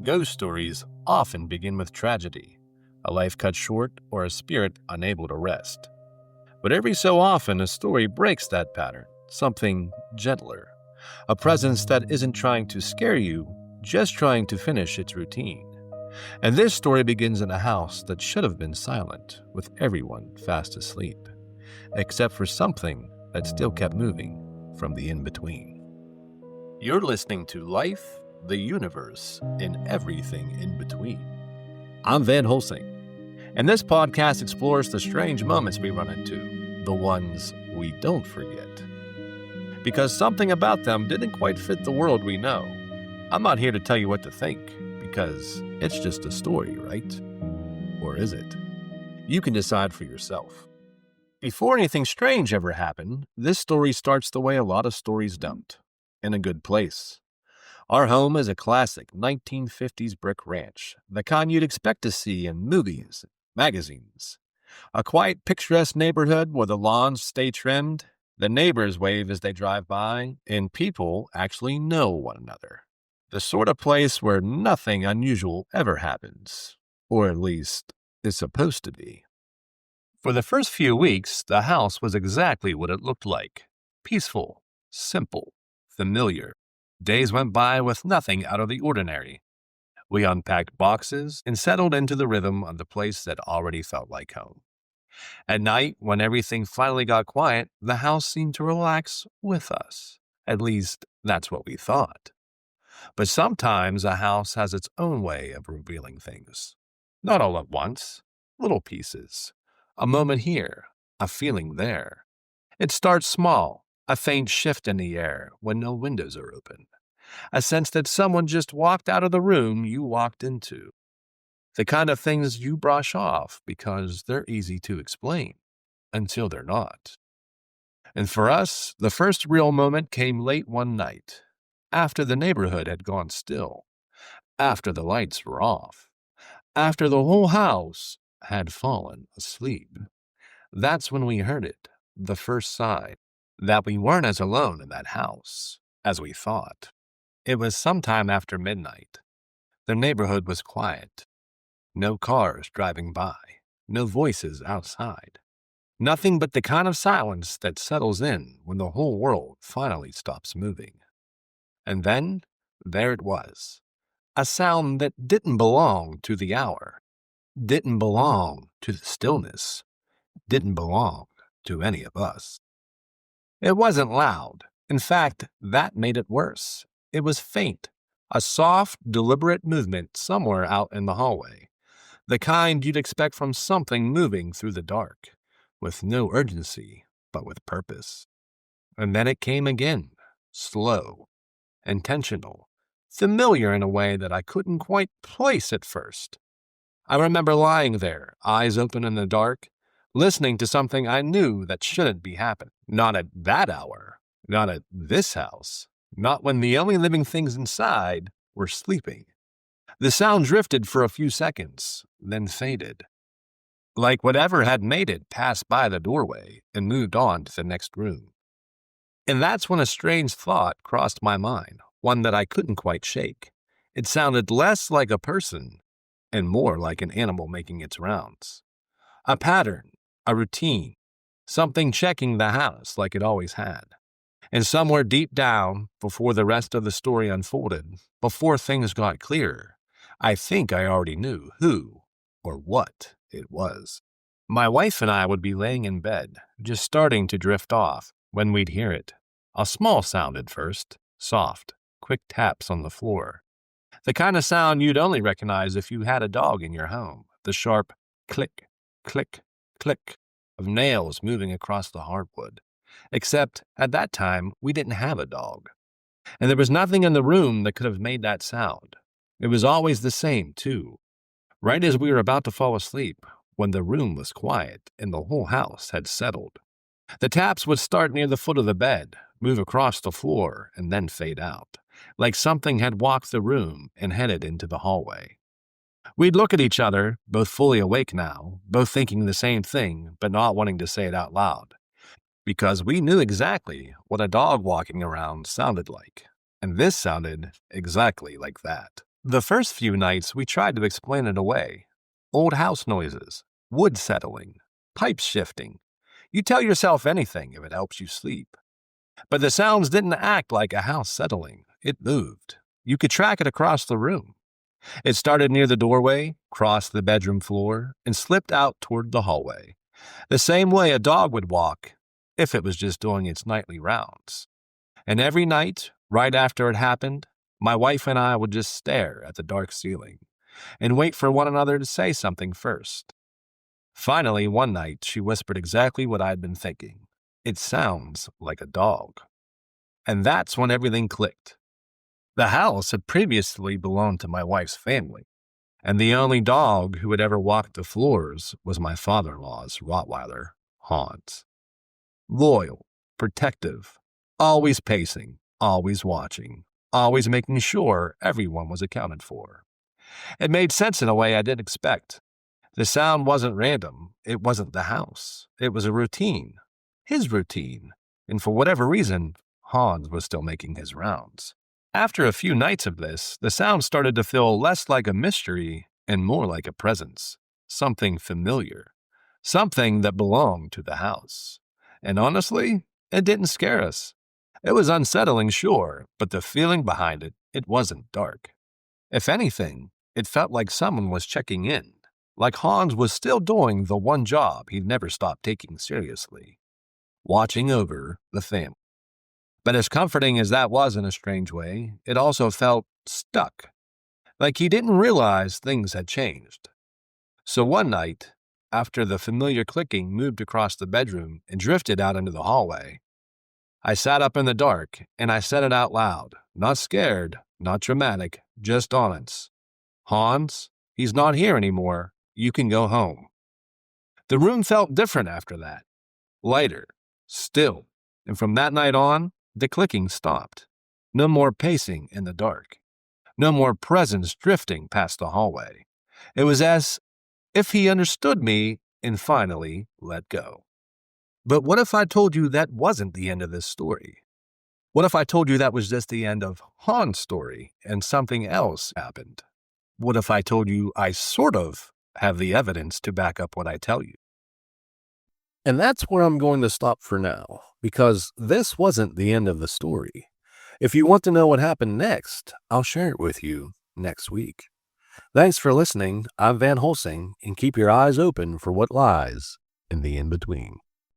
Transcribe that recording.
Ghost stories often begin with tragedy, a life cut short, or a spirit unable to rest. But every so often, a story breaks that pattern, something gentler, a presence that isn't trying to scare you, just trying to finish its routine. And this story begins in a house that should have been silent, with everyone fast asleep, except for something that still kept moving from the in-between. You're listening to Life, the Universe, and Everything in Between. I'm Van Holsing, and this podcast explores the strange moments we run into, the ones we don't forget. Because something about them didn't quite fit the world we know. I'm not here to tell you what to think, because it's just a story, right? Or is it? You can decide for yourself. Before anything strange ever happened, this story starts the way a lot of stories don't, in a good place. Our home is a classic 1950s brick ranch, the kind you'd expect to see in movies, magazines. A quiet, picturesque neighborhood where the lawns stay trimmed, the neighbors wave as they drive by, and people actually know one another. The sort of place where nothing unusual ever happens, or at least is supposed to be. For the first few weeks, the house was exactly what it looked like. Peaceful, simple, familiar. Days went by with nothing out of the ordinary. We unpacked boxes and settled into the rhythm of the place that already felt like home. At night, when everything finally got quiet, the house seemed to relax with us. At least, that's what we thought. But sometimes a house has its own way of revealing things. Not all at once, little pieces. A moment here, a feeling there. It starts small, a faint shift in the air when no windows are open. A sense that someone just walked out of the room you walked into. The kind of things you brush off because they're easy to explain, until they're not. And for us, the first real moment came late one night, after the neighborhood had gone still, after the lights were off, after the whole house had fallen asleep. That's when we heard it, the first sign, that we weren't as alone in that house as we thought. It was sometime after midnight. The neighborhood was quiet. No cars driving by, no voices outside. Nothing but the kind of silence that settles in when the whole world finally stops moving. And then, there it was. A sound that didn't belong to the hour, didn't belong to the stillness, didn't belong to any of us. It wasn't loud. In fact, that made it worse. It was faint, a soft, deliberate movement somewhere out in the hallway, the kind you'd expect from something moving through the dark, with no urgency, but with purpose. And then it came again, slow, intentional, familiar in a way that I couldn't quite place at first. I remember lying there, eyes open in the dark, listening to something I knew that shouldn't be happening. Not at that hour, not at this house, not when the only living things inside were sleeping. The sound drifted for a few seconds, then faded. Like whatever had made it passed by the doorway and moved on to the next room. And that's when a strange thought crossed my mind, one that I couldn't quite shake. It sounded less like a person and more like an animal making its rounds. A pattern, a routine, something checking the house like it always had. And somewhere deep down, before the rest of the story unfolded, before things got clearer, I think I already knew who or what it was. My wife and I would be laying in bed, just starting to drift off, when we'd hear it. A small sound at first, soft, quick taps on the floor. The kind of sound you'd only recognize if you had a dog in your home, the sharp click, click, click of nails moving across the hardwood. Except, at that time, we didn't have a dog. And there was nothing in the room that could have made that sound. It was always the same, too. Right as we were about to fall asleep, when the room was quiet and the whole house had settled. The taps would start near the foot of the bed, move across the floor, and then fade out, like something had walked the room and headed into the hallway. We'd look at each other, both fully awake now, both thinking the same thing, but not wanting to say it out loud. Because we knew exactly what a dog walking around sounded like, and this sounded exactly like that. The first few nights, we tried to explain it away. Old house noises, wood settling, pipes shifting. You tell yourself anything if it helps you sleep. But the sounds didn't act like a house settling. It moved. You could track it across the room. It started near the doorway, crossed the bedroom floor, and slipped out toward the hallway, the same way a dog would walk if it was just doing its nightly rounds. And every night, right after it happened, my wife and I would just stare at the dark ceiling and wait for one another to say something first. Finally, one night, she whispered exactly what I'd been thinking. It sounds like a dog. And that's when everything clicked. The house had previously belonged to my wife's family, and the only dog who had ever walked the floors was my father-in-law's Rottweiler, Hans. Loyal, protective, always pacing, always watching, always making sure everyone was accounted for. It made sense in a way I didn't expect. The sound wasn't random. It wasn't the house. It was a routine. His routine. And for whatever reason, Hans was still making his rounds. After a few nights of this, the sound started to feel less like a mystery and more like a presence. Something familiar. Something that belonged to the house. And honestly, it didn't scare us. It was unsettling, sure, but the feeling behind it, it wasn't dark. If anything, it felt like someone was checking in. Like Hans was still doing the one job he'd never stopped taking seriously. Watching over the family. But as comforting as that was in a strange way, it also felt stuck. Like he didn't realize things had changed. So one night, after the familiar clicking moved across the bedroom and drifted out into the hallway, I sat up in the dark and I said it out loud. Not scared, not dramatic, just honest. Hans, he's not here anymore. You can go home. The room felt different after that. Lighter, still, and from that night on, the clicking stopped. No more pacing in the dark. No more presence drifting past the hallway. It was as if he understood me and finally let go. But what if I told you that wasn't the end of this story? What if I told you that was just the end of Han's story and something else happened? What if I told you I sort of have the evidence to back up what I tell you? And that's where I'm going to stop for now, because this wasn't the end of the story. If you want to know what happened next, I'll share it with you next week. Thanks for listening. I'm Van Holsing, and keep your eyes open for what lies in the in-between.